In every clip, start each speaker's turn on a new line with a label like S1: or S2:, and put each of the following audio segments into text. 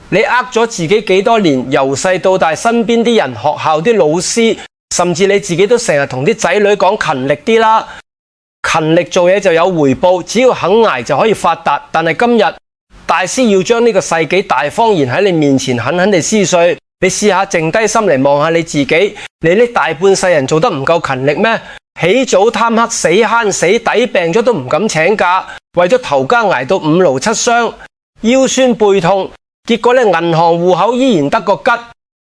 S1: 你呃咗自己幾多年，由細到大身邊啲人、學校啲老師，甚至你自己都成日同啲仔女講勤力啲啦，勤力做嘢就有回報，只要肯捱就可以發達。但係今日大師要將呢個世紀大謊言喺你面前狠狠地撕碎。你試下靜低心嚟望下你自己，你呢大半世人做得唔夠勤力咩？起早貪黑，死慳死抵，病咗都唔敢請假，為咗頭家捱到五勞七傷，腰酸背痛，結果呢銀行戶口依然得個吉，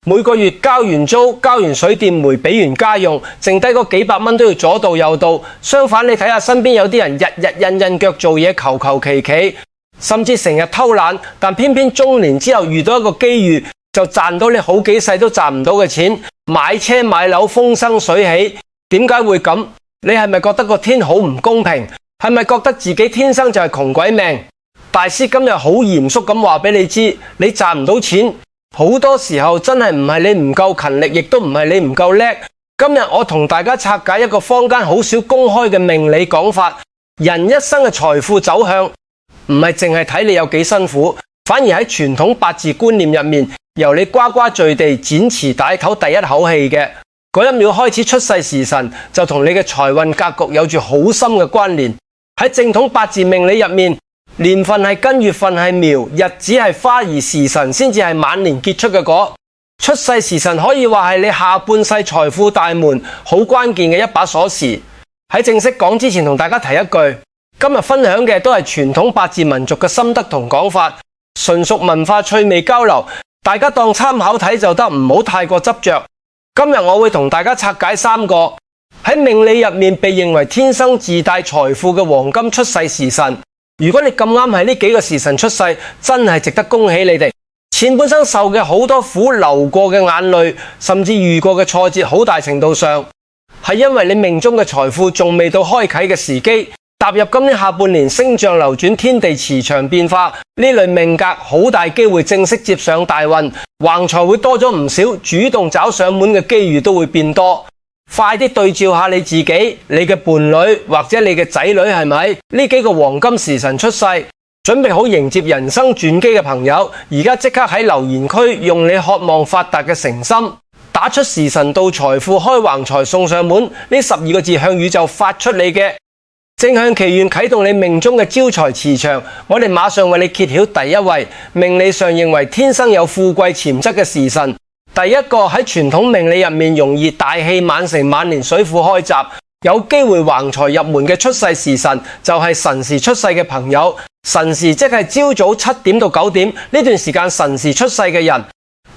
S1: 每個月交完租、交完水電煤、俾完家用，剩低嗰幾百蚊都要左到右到。相反，你睇下身邊有啲人日日印腳做嘢，求求其其，甚至成日偷懶，但偏偏中年之後遇到一個機遇，就賺到你好幾世都賺唔到嘅錢，買車買樓風生水起。點解會咁？你係咪覺得個天好唔公平？係咪覺得自己天生就係窮鬼命？大師今日好嚴肅咁話俾你知，你賺唔到錢，好多時候真係唔係你唔夠勤力，亦都唔係你唔夠叻。今日我同大家拆解一個坊間好少公開嘅命理講法，人一生嘅財富走向唔係淨係睇你有幾辛苦，反而喺傳統八字觀念入面，由你呱呱墜地剪臍帶唞第一口氣嘅嗰一秒開始，出世時辰就同你嘅財運格局有住好深嘅關聯。喺正統八字命理入面，年份係根，月份係苗，日子係花，而時辰先至係晚年結出嘅果。出世時辰可以話係你下半世財富大門好關鍵嘅一把鎖匙。喺正式講之前，同大家提一句，今日分享嘅都係傳統八字民族嘅心得同講法，純屬文化趣味交流，大家當參考睇就得，唔好太過執着。今日我會同大家拆解3個喺命理入面被認為天生自帶財富嘅黃金出世時辰。如果你咁啱喺呢幾個時辰出世，真係值得恭喜你哋。前半生受嘅好多苦，流過嘅眼淚，甚至遇過嘅挫折，好大程度上係因為你命中嘅財富仲未到開啟嘅時機。踏入今年下半年，星象流轉，天地磁場變化，呢類命格好大機會正式接上大運，橫財會多咗唔少，主動找上門嘅機遇都會變多。快啲對照下你自己、你嘅伴侶或者你嘅仔女係咪？呢幾個黃金時辰出世，準備好迎接人生轉機嘅朋友，而家即刻喺留言區用你渴望發達嘅誠心，打出時辰到財富開橫財送上門呢12個字，向宇宙發出你嘅正向祈願，啟動你命中嘅招財磁場。我哋馬上為你揭曉第一位命理上認為天生有富貴潛質嘅時辰。第一個喺傳統命理入面容易大器晚成，晚年水庫開閘，有機會橫財入門嘅出世時辰，就係辰時出世嘅朋友。辰時即係朝早7點到9點呢段時間，辰時出世嘅人，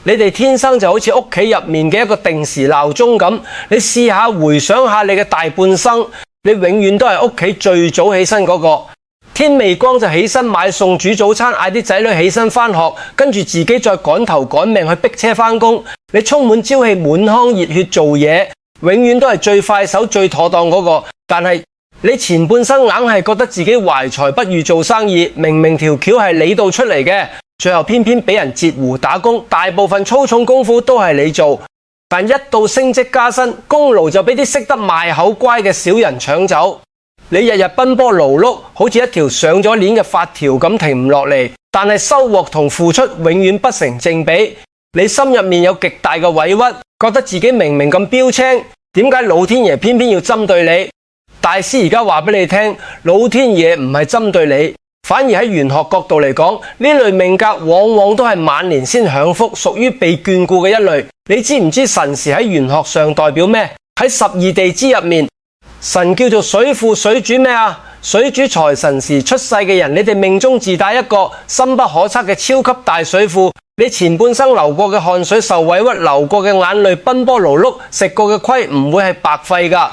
S1: 你哋天生就好似屋企入面嘅一個定時鬧鐘咁。你試下回想下你嘅大半生，你永遠都係屋企最早起身嗰個，天未光就起身買餸煮早餐，嗌啲仔女起身返學，跟住自己再趕頭趕命去逼車返工。你充滿朝氣，滿腔熱血做嘢，永遠都係最快手最妥當嗰個。但係你前半生硬係覺得自己懷才不遇做生意，明明條橋係你度出嚟嘅，最後偏偏俾人截胡打工，大部分粗重功夫都係你做，但一到升職加薪，功勞就俾啲識得賣口乖嘅小人搶走。你日日奔波勞碌，好似一條上咗鏈嘅發條咁停唔落嚟，但係收穫同付出永遠不成正比。你心入面有極大嘅委屈，覺得自己明明咁標青，點解老天爺偏偏要針對你？大師而家話俾你聽，老天爺唔係針對你，反而喺玄學角度嚟講，呢類命格往往都係晚年先享福，屬於被眷顧嘅一類。你知唔知辰時喺玄學上代表咩？喺12地支入面，神叫做水庫，水主咩啊？水主財。辰時出世嘅人，你哋命中自帶一個深不可測嘅超級大水庫。你前半生流過嘅汗水、受委屈、流過嘅眼淚、奔波勞碌、食過嘅虧，唔會係白費噶。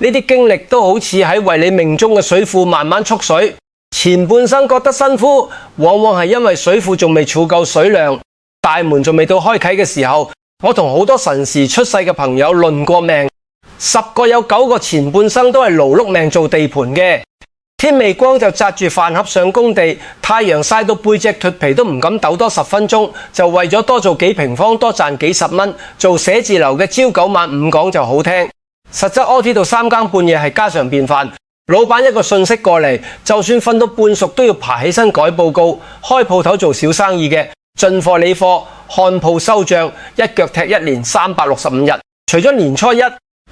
S1: 呢啲經歷都好似喺為你命中嘅水庫慢慢蓄水。前半生覺得辛苦，往往係因為水庫仲未儲夠水量，大門仲未到開啟嘅時候。我同好多辰時出世嘅朋友論過命，10個有9個前半生都係勞碌命做地盤嘅。天未光就紮住飯盒上工地，太陽曬到背脊脫皮都唔敢抖多10分鐘，就為咗多做幾平方，多賺幾十蚊。做寫字樓嘅朝9晚5講就好聽，實質 OT 到3更半夜係家常便飯。老闆一個訊息過嚟，就算瞓到半熟都要爬起身改報告。開鋪頭做小生意嘅，進貨理貨，看鋪收賬，一腳踢一年365日。除咗年初一，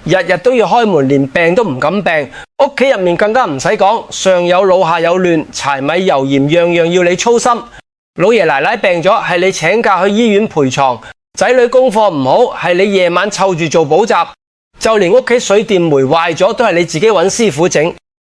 S1: 日日都要開門，連病都唔敢病。屋企入面更加唔使講，上有老下有亂，柴米油鹽樣樣要你操心。老爺奶奶病咗，係你請假去醫院陪床；仔女功課唔好，係你夜晚湊住做補習；就連屋企水電煤壞咗，都係你自己揾師傅整。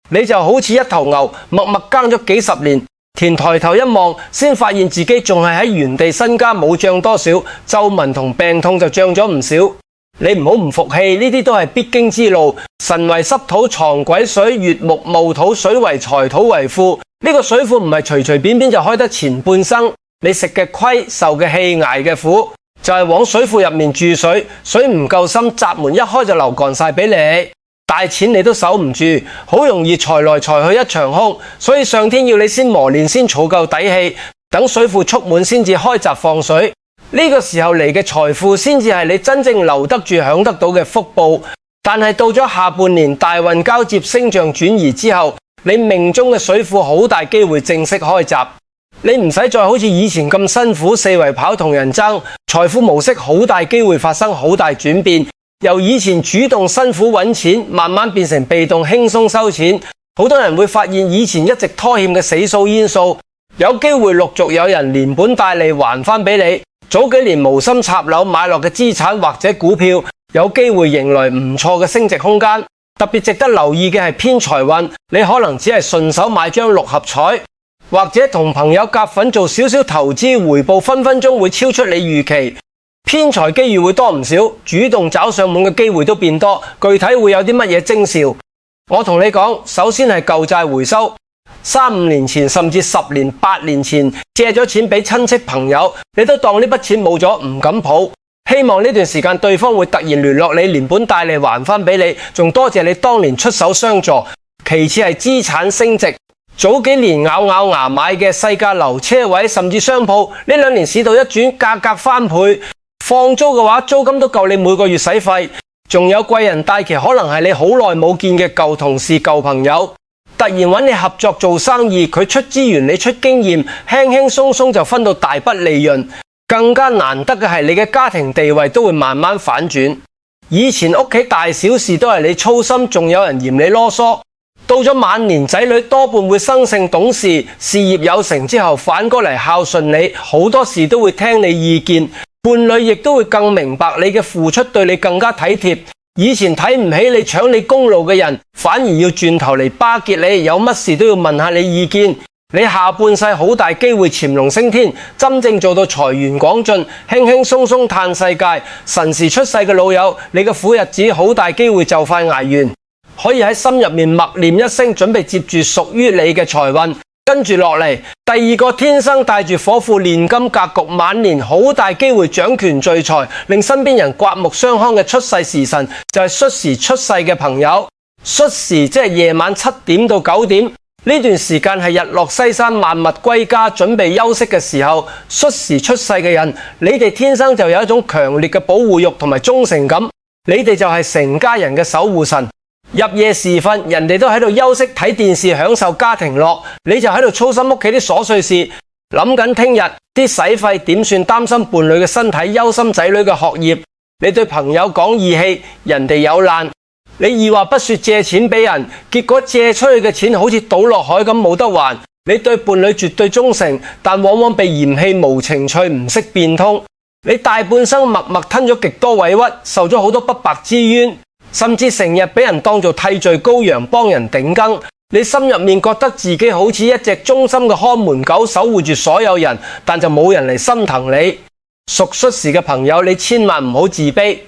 S1: 你就好似一頭牛，默默耕咗幾十年，田抬頭一望，先發現自己仲係喺原地，身家冇漲多少，皺紋同病痛就漲咗唔少。你唔好唔服氣，呢啲都係必經之路。神為濕土藏鬼水，乙木戊土，水為財，土為庫。呢個水庫唔係隨隨便便就開得前半生。你食嘅虧，受嘅氣，捱嘅苦，就係往水庫入面注水，水唔夠深，閘門一開就流乾晒俾你。大錢你都守唔住，好容易財來財去一場空。所以上天要你先磨練，先儲夠底氣，等水庫蓄滿先至開閘放水。呢個時候嚟嘅財富先至係你真正留得住享得到嘅福報。但係到咗下半年大運交接，星象轉移之後，你命中嘅水庫好大機會正式開閘。你唔使再好似以前咁辛苦四圍跑同人爭，財富模式好大機會發生好大轉變，由以前主動辛苦揾錢，慢慢變成被動輕鬆收錢。好多人會發現以前一直拖欠嘅死數煙數，有機會陸續有人連本帶利還返俾你。早幾年無心插柳買落嘅資產或者股票，有機會迎來唔錯嘅升值空間。特別值得留意嘅係偏財運，你可能只係順手買張六合彩，或者同朋友夾份做少少投資，回報分分鐘會超出你預期。偏財機遇會多唔少，主動找上門嘅機會都變多。具體會有啲乜嘢徵兆？我同你講，首先係舊債回收。3-5年前甚至10年、8年前借咗錢俾親戚朋友，你都當呢筆錢冇咗，唔敢抱。希望呢段時間對方會突然聯絡你，連本帶利還返俾你，仲多謝你當年出手相助。其次係資產升值，早幾年咬咬牙買嘅細價樓、車位甚至商鋪，呢2年市道一轉，價格翻倍。放租嘅話，租金都夠你每個月使費。仲有貴人帶旗，可能係你好耐冇見嘅舊同事、舊朋友，突然揾你合作做生意，佢出資源，你出經驗，輕輕鬆鬆就分到大筆利潤。更加難得嘅係你嘅家庭地位都會慢慢反轉。以前屋企大小事都係你操心，仲有人嫌你囉嗦。到咗晚年，仔女多半會生性懂事，事業有成之後反過嚟孝順你，好多事都會聽你意見。伴侶亦都會更明白你嘅付出，對你更加體貼。以前睇唔起你、搶你功勞嘅人，反而要轉頭嚟巴結你，有乜事都要問下你意見。你下半世好大機會潛龍升天，真正做到財源廣進，輕輕鬆鬆嘆世界。辰時出世嘅老友，你嘅苦日子好大機會就快捱完，可以喺心入面默念一聲，準備接住屬於你嘅財運。跟住落嚟，第二個天生帶住火庫煉金格局，晚年好大機會掌權聚財，令身邊人刮目相看嘅出世時辰，就係戌時出世嘅朋友。戌時即係夜晚7點到9點。呢段時間係日落西山，萬物歸家，準備休息嘅時候。戌時出世嘅人，你哋天生就有一種強烈嘅保護欲同埋忠誠感，你哋就係成家人嘅守護神。入夜時分，人哋都喺度休息睇電視，享受家庭樂，你就喺度操心屋企啲瑣碎事，諗緊聽日啲使費點算，擔心伴侶嘅身體，憂心仔女嘅學業。你對朋友講義氣，人哋有難。你二話不說借錢俾人，結果借出去嘅錢好似倒落海咁冇得還。你對伴侶絕對忠誠，但往往被嫌棄無情趣，唔識變通。你大半生默默吞咗極多委屈，受咗好多不白之冤，甚至成日俾人當做替罪羔羊，幫人頂更。你心入面覺得自己好似一隻忠心嘅看門狗，守護住所有人，但就冇人嚟心疼你。屬戌時嘅朋友，你千萬唔好自卑。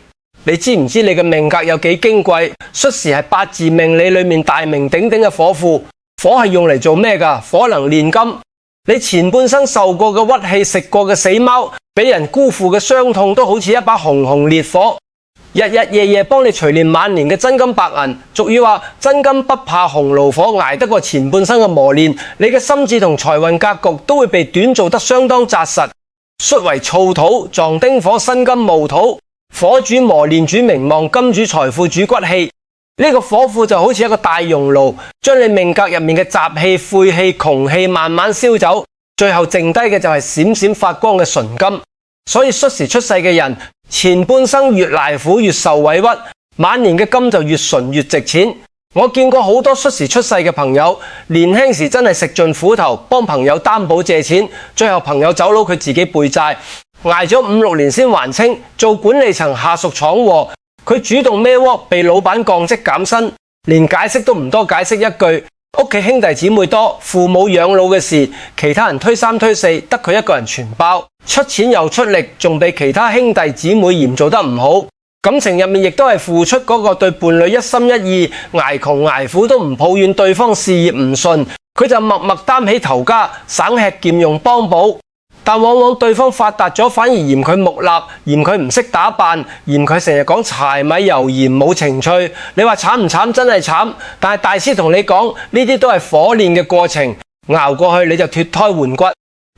S1: 你知唔知你嘅命格有幾矜貴？戌時係八字命理裏面大名鼎鼎嘅火庫。火係用嚟做咩㗎？火能煉金。你前半生受過嘅屈氣，食過嘅死貓，俾人辜負嘅傷痛，都好似一把熊熊烈火，日日夜夜幫你錘煉晚年嘅真金白銀。俗語話真金不怕紅爐火，捱得過前半生嘅磨練，你嘅心智同財運格局都會被鍛造得相當紮實。戌為燥土，撞丁火，辛金木土。火主磨練主名望，金主財富，主骨氣。呢個火庫就好似一個大熔爐，將你命格入面嘅雜氣、晦氣、窮氣慢慢燒走。最後剩低嘅就係閃閃發光嘅純金。所以戌時出世嘅人，前半生越捱苦越受委屈，晚年嘅金就越純越值錢。我見過好多戌時出世嘅朋友，年輕時真係食盡苦頭，幫朋友擔保借錢，最後朋友走佬，佢自己背債，捱咗5、6年先還清。做管理層下屬闖禍，佢主動孭鍋，被老闆降職減薪，連解釋都唔多解釋一句。屋企兄弟姊妹多，父母養老嘅事，其他人推三推四，得佢一個人全包，出錢又出力，仲被其他兄弟姊妹嫌做得唔好。感情入面亦都係付出嗰個對伴侶一心一意，捱窮捱苦都唔抱怨對方事業唔順，佢就默默擔起頭家，省吃儉用幫補。但往往對方發達咗，反而嫌佢木訥，嫌佢唔識打扮，嫌佢成日講柴米油鹽冇情趣。你話慘唔慘？真係慘。但係大師同你講，呢啲都係火煉嘅過程，熬過去你就脫胎換骨。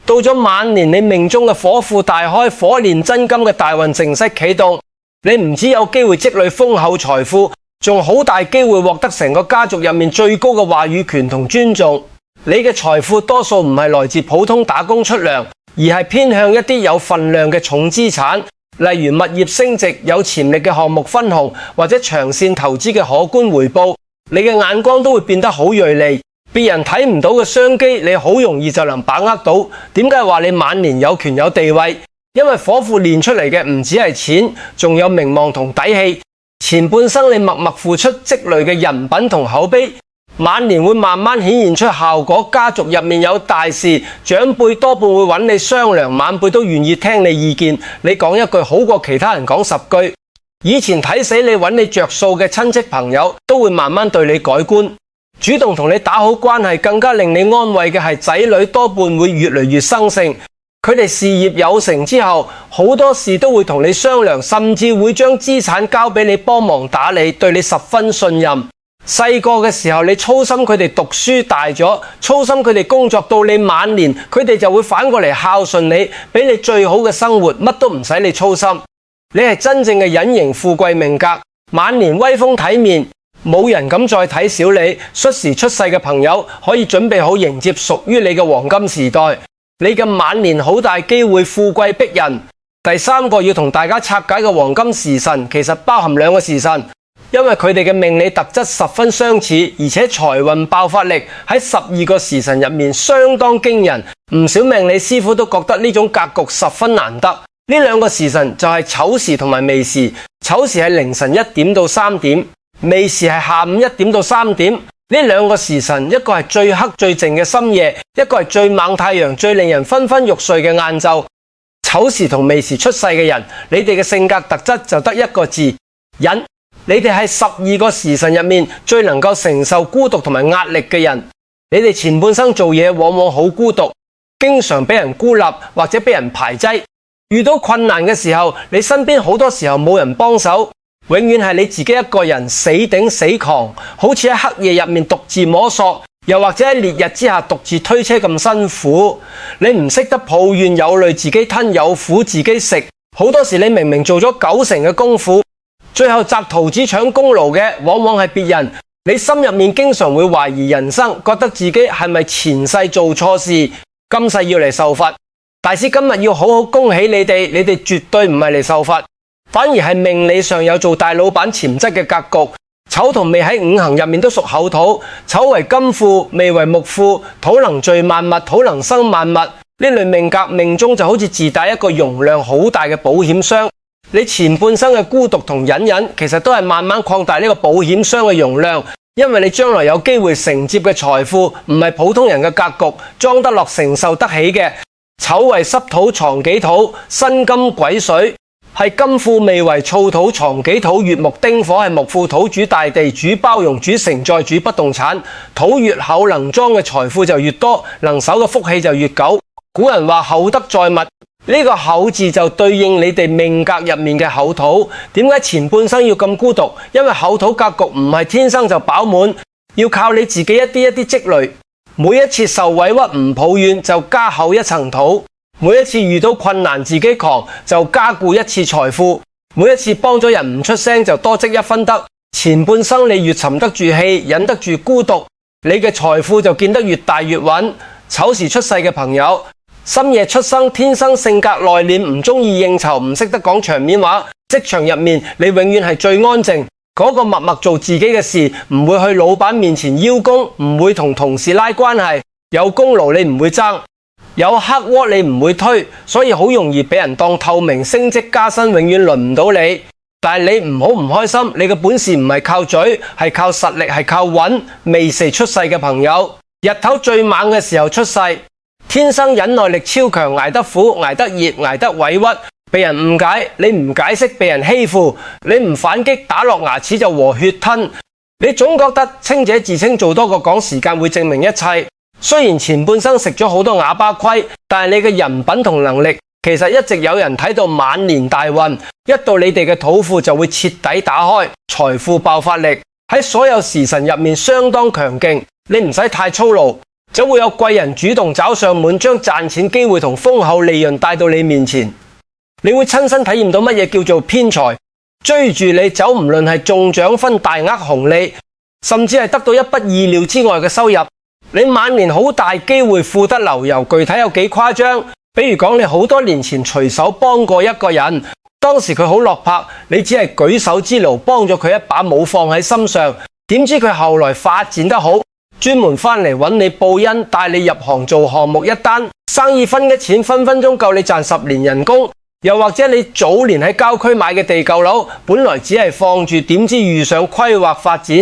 S1: 到咗晚年，你命中嘅火庫大開，火煉真金嘅大運正式啟動，你唔止有機會積累豐厚財富，仲好大機會獲得成個家族入面最高嘅話語權同尊重。你嘅財富多數唔係來自普通打工出糧，而係偏向一啲有份量嘅重資產，例如物業升值、有潛力嘅項目分紅，或者長線投資嘅可觀回報。你嘅眼光都會變得好銳利，別人睇唔到嘅商機，你好容易就能把握到。點解話你晚年有權有地位？因為火庫練出嚟嘅唔止係錢，仲有名望同底氣。前半生你默默付出積累嘅人品同口碑，晚年會慢慢顯現出效果。家族入面有大事，長輩多半會揾你商量，晚輩都願意聽你意見。你講一句好過其他人講10句。以前睇死你揾你着數嘅親戚朋友，都會慢慢對你改觀，主動同你打好關係。更加令你安慰嘅係仔女多半會越嚟越生性。佢哋事業有成之後，好多事都會同你商量，甚至會將資產交俾你幫忙打理，對你十分信任。細個嘅時候，你操心佢哋讀書，大咗操心佢哋工作，到你晚年，佢哋就會反過嚟孝順你，俾你最好嘅生活，乜都唔使你操心。你係真正嘅隱形富貴命格，晚年威風體面，冇人敢再睇小你。戌時出世嘅朋友可以準備好迎接屬於你嘅黃金時代。你嘅晚年好大機會富貴逼人。第3個要同大家拆解嘅黃金時辰，其實包含2個時辰。因為佢哋嘅命理特質十分相似，而且財運爆發力喺12個時辰入面相當驚人，唔少命理師傅都覺得呢種格局十分難得。呢2個時辰就係丑時同埋未時。丑時係凌晨1點到3點，未時係下午1點到3點。呢2個時辰，一個係最黑最靜嘅深夜，一個係最猛太陽、最令人昏昏欲睡嘅晏晝。丑時同未時出世嘅人，你哋嘅性格特質就得1個字：忍。你哋係12個時辰入面最能夠承受孤獨同埋壓力嘅人。你哋前半生做嘢往往好孤獨，經常俾人孤立或者俾人排擠。遇到困難嘅時候，你身邊好多時候冇人幫手，永遠係你自己一個人死頂死扛，好似喺黑夜入面獨自摸索，又或者喺烈日之下獨自推車咁辛苦。你唔識得抱怨，有累自己吞，有苦自己食。好多時你明明做咗90%嘅功夫，最後摘桃子搶功勞嘅往往係別人。你心入面經常會懷疑人生，覺得自己係咪前世做錯事，今世要嚟受罰。大師今日要好好恭喜你哋，你哋絕對唔係嚟受罰，反而係命理上有做大老闆潛質嘅格局。丑同未喺5行入面都屬厚土，丑為金庫，未為木庫，土能聚萬物，土能生萬物。呢類命格命中就好似自帶一個容量好大嘅保險箱。你前半生嘅孤獨同隱忍，其實都係慢慢擴大呢個保險箱嘅容量，因為你將來有機會承接嘅財富，唔係普通人嘅格局裝得落、承受得起嘅。丑為濕土藏己土，辛金癸水，係金庫；未為燥土藏己土，月木丁火，係木庫。土主大地，主包容，主承載，主不動產。土越厚，能裝嘅財富就越多，能守嘅福氣就越久。古人話厚德載物。呢個厚字就對應你哋命格入面嘅厚土。點解前半生要咁孤獨？因為厚土格局唔係天生就飽滿，要靠你自己一啲一啲積累。每一次受委屈唔抱怨，就加厚一層土；每一次遇到困難自己扛，就加固一次財富；每一次幫咗人唔出聲，就多積1分德。前半生你越沉得住氣，忍得住孤獨，你嘅財富就見得越大越穩。丑時出世嘅朋友，深夜出生，天生性格內斂，唔中意應酬，唔識得講場面話。職場入面，你永遠係最安靜，嗰個默默做自己嘅事，唔會去老闆面前邀功，唔會同同事拉關係，有功勞你唔會爭，有黑鍋你唔會推，所以好容易俾人當透明，升職加薪永遠輪唔到你。但係你唔好唔開心，你嘅本事唔係靠嘴，係靠實力，係靠穩。未時出世嘅朋友，日頭最猛嘅時候出世，天生忍耐力超強，捱得苦，捱得熱，捱得委屈，被人誤解，你唔解釋，被人欺負，你唔反擊，打落牙齒就和血吞。你總覺得清者自清做多過講，時間會證明一切。雖然前半生食咗好多啞巴虧，但係你嘅人品同能力其實一直有人睇到晚年大運，一到你哋嘅肚庫就會徹底打開，財富爆發力喺所有時辰入面相當強勁，你唔使太操勞，就會有貴人主動找上門，將賺錢機會同豐厚利潤帶到你面前。你會親身體驗到乜嘢叫做偏財，追住你走，唔論係中獎分、大額紅利，甚至係得到一筆意料之外嘅收入。你晚年好大機會富得流油，具體有幾誇張？比如講，你好多年前隨手幫過一個人，當時佢好落魄，你只係舉手之勞幫咗佢一把，冇放喺心上。點知佢後來發展得好，專門返嚟揾你報恩，帶你入行做項目，一單生意分嘅錢分分鐘夠你賺10年人工。又或者你早年喺郊區買嘅地舊樓，本來只係放住，點知遇上規劃發展，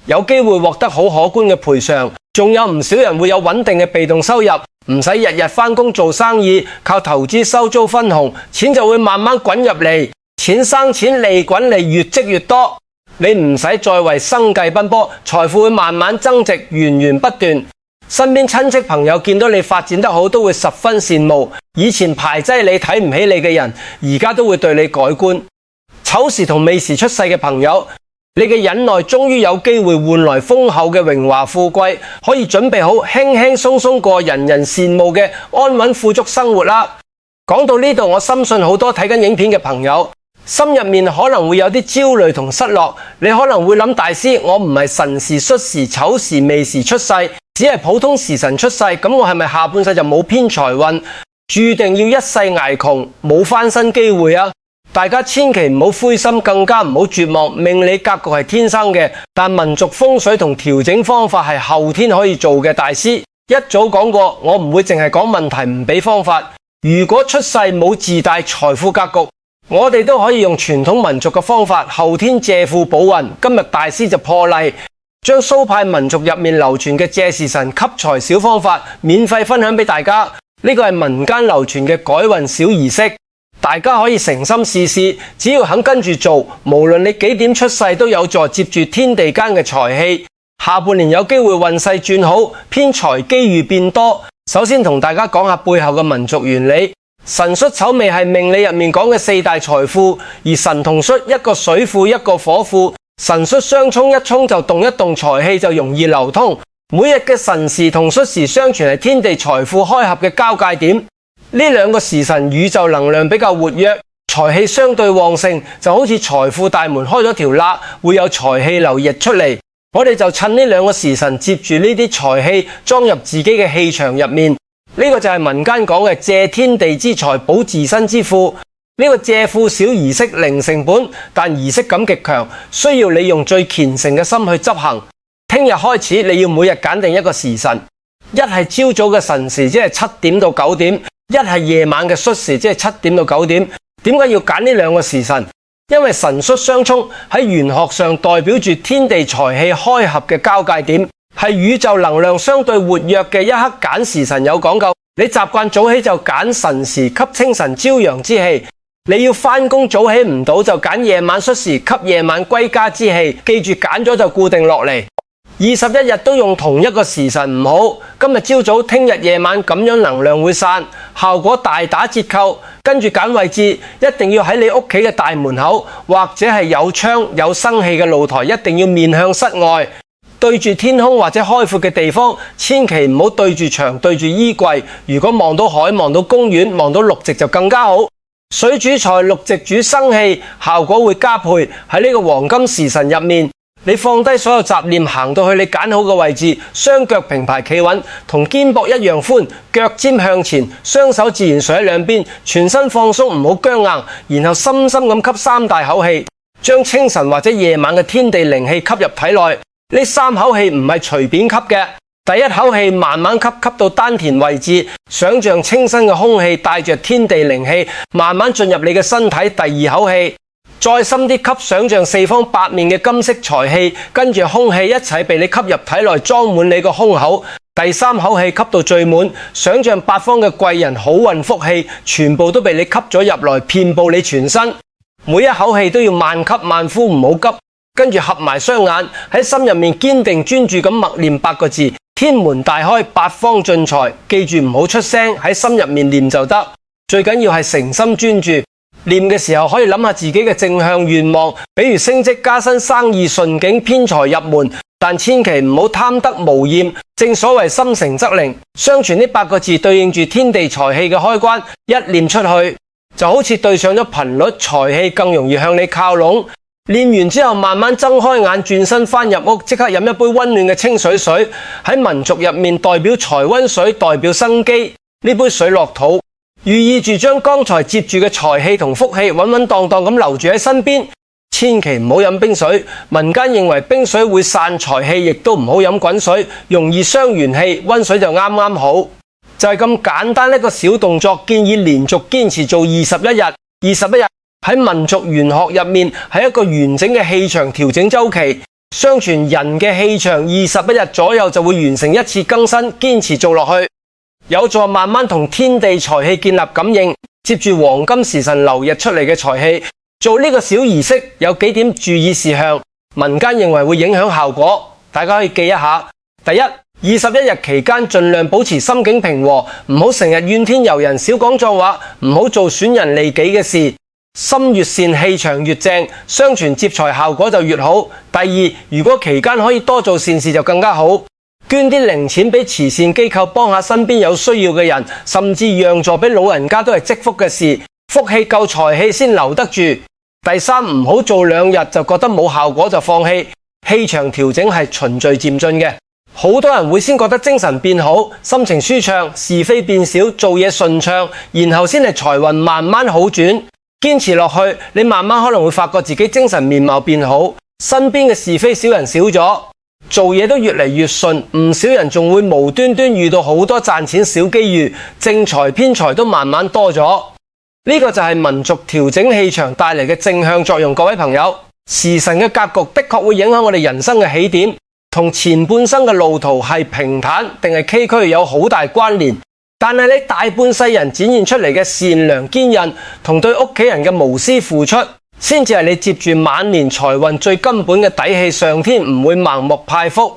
S1: 有機會獲得好可觀嘅賠償。仲有唔少人會有穩定嘅被動收入，唔使日日返工做生意，靠投資收租分紅，錢就會慢慢滾入嚟，錢生錢，利滾利，越積越多。你唔使再為生計奔波，財富會慢慢增值，源源不斷。身邊親戚朋友見到你發展得好，都會十分羨慕。以前排擠你、睇唔起你嘅人，而家都會對你改觀。丑時同未時出世嘅朋友，你嘅忍耐終於有機會換來豐厚嘅榮華富貴，可以準備好輕輕鬆鬆過人人羨慕嘅安穩富足生活啦。講到呢度，我深信好多睇緊影片嘅朋友心入面可能會有啲焦慮同失落。你可能會諗，大師，我唔係辰時、戌時、丑時、未時出世，只係普通時辰出世，咁我係咪下半世就冇偏財運，注定要一世捱窮，冇翻身機會啊？大家千祈唔好灰心，更加唔好絕望。命理格局係天生嘅，但民族風水同調整方法係後天可以做嘅。大師一早講過，我唔會淨係講問題，唔俾方法。如果出世冇自帶財富格局，我哋都可以用傳統民族嘅方法，後天借庫補運。今日大師就破例，將蘇派民族入面流傳嘅借時辰吸財小方法免費分享俾大家。呢個係民間流傳嘅改運小儀式，大家可以誠心試試，只要肯跟住做，無論你幾點出世都有助接住天地間嘅財氣。下半年有機會運勢轉好，偏財機遇變多。首先同大家講下背後嘅民族原理。辰戌丑未係命理入面講嘅4大財富，而辰同戌一個水庫一個火庫，辰戌相沖，一沖就動一動財氣，就容易流通。每日嘅辰時同戌時相傳係天地財富開合嘅交界點，呢兩個時辰宇宙能量比較活躍，財氣相對旺盛，就好似財富大門開咗條罅，會有財氣流溢出嚟。我哋就趁呢兩個時辰接住呢啲財氣裝入自己嘅氣場入面。呢個就係民間講嘅借天地之財補自身之庫。呢個借庫小儀式零成本，但儀式感極強，需要你用最虔誠嘅心去執行。聽日開始你要每日揀定一個時辰，一係朝早嘅辰時，即係7點到9點；一係夜晚嘅戌時，即係7點到9點。點解要揀呢兩個時辰？因為辰戌相沖喺玄學上代表住天地財氣開合嘅交界點，係宇宙能量相對活躍嘅一刻。揀時辰有講究，你習慣早起就揀辰時，吸清晨朝陽之氣；你要返工早起唔到就揀夜晚戌時，吸夜晚歸家之氣。記住揀咗就固定落嚟。21日都用同一個時辰唔好，今日朝早、聽日夜晚咁樣能量會散，效果大打折扣。跟住揀位置，一定要喺你屋企嘅大門口，或者係有窗有生氣嘅露台，一定要面向室外，對住天空或者開闊嘅地方，千祈唔好對住牆、對住衣櫃。如果望到海、望到公園、望到綠植就更加好。水主財，綠植主生氣，效果會加倍。喺呢個黃金時辰入面，你放低所有雜念，行到去你揀好嘅位置，雙腳平排企穩，同肩膊一樣寬，腳尖向前，雙手自然垂喺兩邊，全身放鬆，唔好僵硬，然後深深咁吸3大口氣，將清晨或者夜晚嘅天地靈氣吸入體內。呢3口氣唔係隨便吸嘅，第一口氣慢慢吸，吸到丹田位置，想象清新嘅空氣帶着天地靈氣慢慢進入你嘅身體。第二口氣再深啲吸，想象四方8面嘅金色財氣，跟住空氣一齊被你吸入體內，裝滿你個胸口。第3口氣吸到最滿，想象8方嘅貴人好運福氣全部都被你吸咗入來，遍佈你全身。每一口氣都要慢吸慢呼，唔好急。跟住合埋雙眼，喺心入面堅定專注咁默念8個字：天門大開，八方進財。記住唔好出聲，喺心入面念就得。最緊要係誠心專注。念嘅時候可以諗下自己嘅正向願望，比如升職加薪、生意順境、偏財入門，但千祈唔好貪得無厭。正所謂心誠則靈，相傳呢8個字對應住天地財氣嘅開關，一念出去就好似對上咗頻率，財氣更容易向你靠攏。念完之後慢慢睜開眼，轉身返入屋，即刻飲一杯溫暖嘅清水水。喺民族入面代表財溫水，代表生機。呢杯水落肚，寓意住將剛才接住嘅財氣同福氣穩穩當當咁留住喺身邊。千祈唔好飲冰水，民間認為冰水會散財氣，亦都唔好飲滾水，容易傷元氣。溫水就啱啱好。就係咁簡單一個小動作，建議連續堅持做21日。21日喺民族玄學入面係一個完整嘅氣場調整周期。相傳人嘅氣場21日左右就會完成一次更新，堅持做落去，有助慢慢同天地財氣建立感應，接住黃金時辰流溢出嚟嘅財氣。做呢個小儀式有幾點注意事項，民間認為會影響效果，大家可以記一下。第一，21日期間盡量保持心境平和，唔好成日怨天尤人，少講髒話，唔好做損人利己嘅事。心越善，氣場越正，相傳接財效果就越好。第二，如果期間可以多做善事就更加好，捐啲零錢俾慈善機構，幫下身邊有需要嘅人，甚至讓座俾老人家都係積福嘅事。福氣夠，財氣先留得住。第三，唔好做2日就覺得冇效果就放棄，氣場調整係循序漸進嘅。好多人會先覺得精神變好，心情舒暢，是非變少，做嘢順暢，然後先係財運慢慢好轉。堅持落去，你慢慢可能會發覺自己精神面貌變好，身邊嘅是非小人少咗，做嘢都越嚟越順。唔少人仲會無端端遇到好多賺錢小機遇，正財偏財都慢慢多咗。呢個就係民族調整氣場帶嚟嘅正向作用。各位朋友，時辰嘅格局的確會影響我哋人生嘅起點，同前半生嘅路途係平坦定係崎嶇有好大關聯。但係你大半世人展現出嚟嘅善良堅韌，同對屋企人嘅無私付出，先至係你接住晚年財運最根本嘅底氣。上天唔會盲目派福，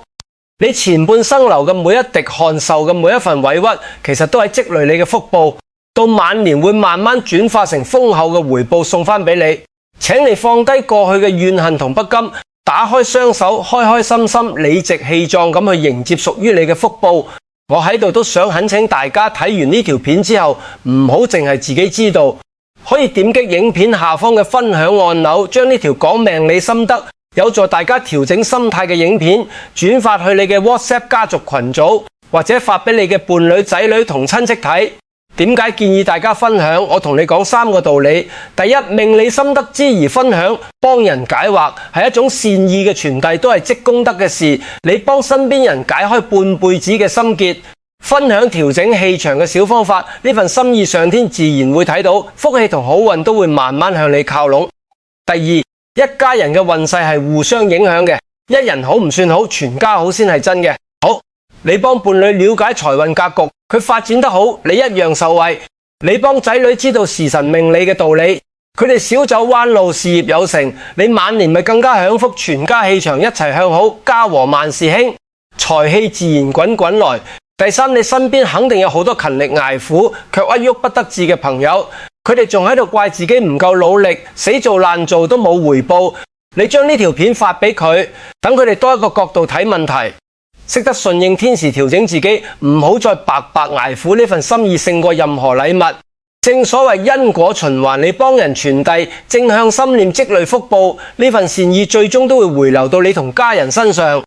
S1: 你前半生流嘅每一滴汗，受嘅每一份委屈，其實都係積累你嘅福報，到晚年會慢慢轉化成豐厚嘅回報送翻俾你。請你放低過去嘅怨恨同不甘，打開雙手，開開心心、理直氣壯咁去迎接屬於你嘅福報。我喺度都想懇請大家睇完呢條片之後，唔好淨係自己知道，可以點擊影片下方嘅分享按鈕，將呢條講命理心得有助大家調整心態嘅影片轉發去你嘅 WhatsApp 家族群組，或者發俾你嘅伴侶、仔女同親戚睇。點解建議大家分享？我同你講3個道理。第一，命理心得之而分享，幫人解惑係一種善意嘅傳遞，都係積功德嘅事。你幫身邊人解開半輩子嘅心結，分享調整氣場嘅小方法，呢份心意上天自然會睇到，福氣同好運都會慢慢向你靠攏。第二，一家人嘅運勢係互相影響嘅，一人好唔算好，全家好先係真嘅。好，你幫伴侶了解財運格局，佢發展得好，你一樣受惠。你幫仔女知道時辰命理嘅道理，佢哋少走彎路，事業有成，你晚年咪更加享福，全家氣場一齊向好，家和萬事興，財氣自然滾滾來。第三，你身邊肯定有好多勤力捱苦卻一喐不得志嘅朋友，佢哋仲喺度怪自己唔夠努力，死做爛做都冇回報。你將呢條片發俾佢，等佢哋多一個角度睇問題，識得順應天時調整自己，唔好再白白捱苦。呢份心意勝過任何禮物。正所謂因果循環，你幫人傳遞正向心念積累福報，呢份善意最終都會回流到你同家人身上，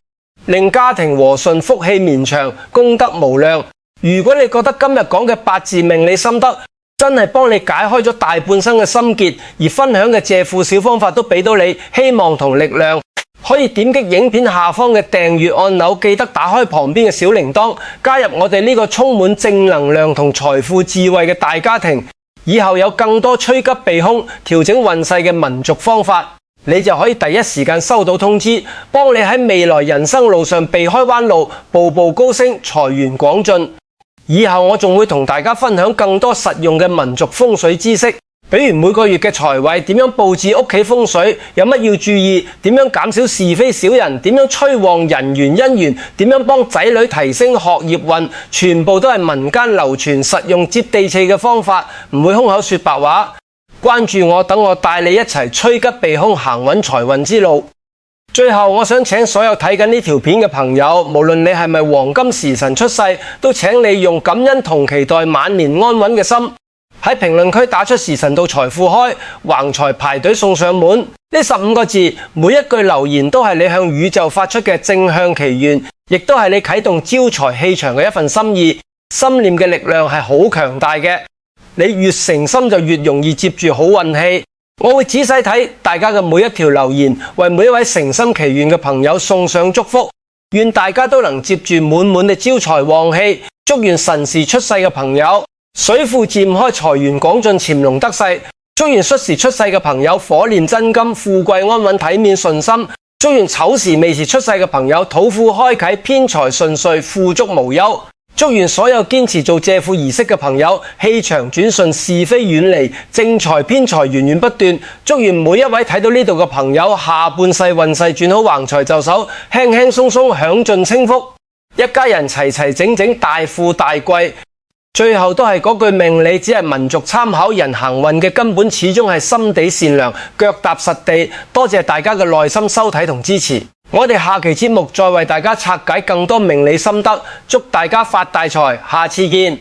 S1: 令家庭和順、福氣綿長、功德無量。如果你覺得今日講嘅八字命理心得真係幫你解開咗大半生嘅心結，而分享嘅借庫小方法都俾到你希望同力量，可以點擊影片下方嘅訂閱按鈕，記得打開旁邊嘅小鈴鐺，加入我哋呢個充滿正能量同財富智慧嘅大家庭。以後有更多趨吉避凶、調整運勢嘅民俗方法，你就可以第一時間收到通知，幫你喺未來人生路上避開彎路，步步高升，財源廣進。以後我仲會同大家分享更多實用嘅民俗風水知識，比如每個月嘅財位點樣佈置屋企風水，有乜要注意，點樣減少是非小人，點樣催旺人緣姻緣，點樣幫仔女提升學業運，全部都係民間流傳實用接地氣嘅方法，唔會空口說白話。關注我，等我帶你一齊趨吉避凶，行穩財運之路。最後，我想請所有睇緊呢條片嘅朋友，無論你係咪黃金時辰出世，都請你用感恩同期待晚年安穩嘅心，喺評論區打出時辰到財富開，橫財排隊送上門。呢15個字，每一句留言都係你向宇宙發出嘅正向祈願，亦都係你啟動招財氣場嘅一份心意。心念嘅力量係好強大嘅，你越誠心就越容易接住好運氣。我會仔細睇大家嘅每一條留言，為每一位誠心祈願嘅朋友送上祝福，願大家都能接住滿滿嘅招財旺氣。祝願辰時出世嘅朋友水庫漸開，財源廣進，潛龍得勢。祝願戌時出世嘅朋友火煉真金，富貴安穩，體面順心。祝願丑時未時出世嘅朋友土庫開啟，偏財順遂，富足無憂。祝願所有堅持做借庫儀式嘅朋友氣場轉順，是非遠離，正財偏財源源不斷。祝願每一位睇到呢度嘅朋友下半世運勢轉好，橫財就手，輕輕鬆鬆享盡清福，一家人齊齊整整，大富大貴。最後都係嗰句命理，只係民俗參考，人行運嘅根本始終係心地善良，腳踏實地。多謝大家嘅耐心收睇同支持。我哋下期節目再為大家拆解更多命理心得，祝大家發大財，下次見。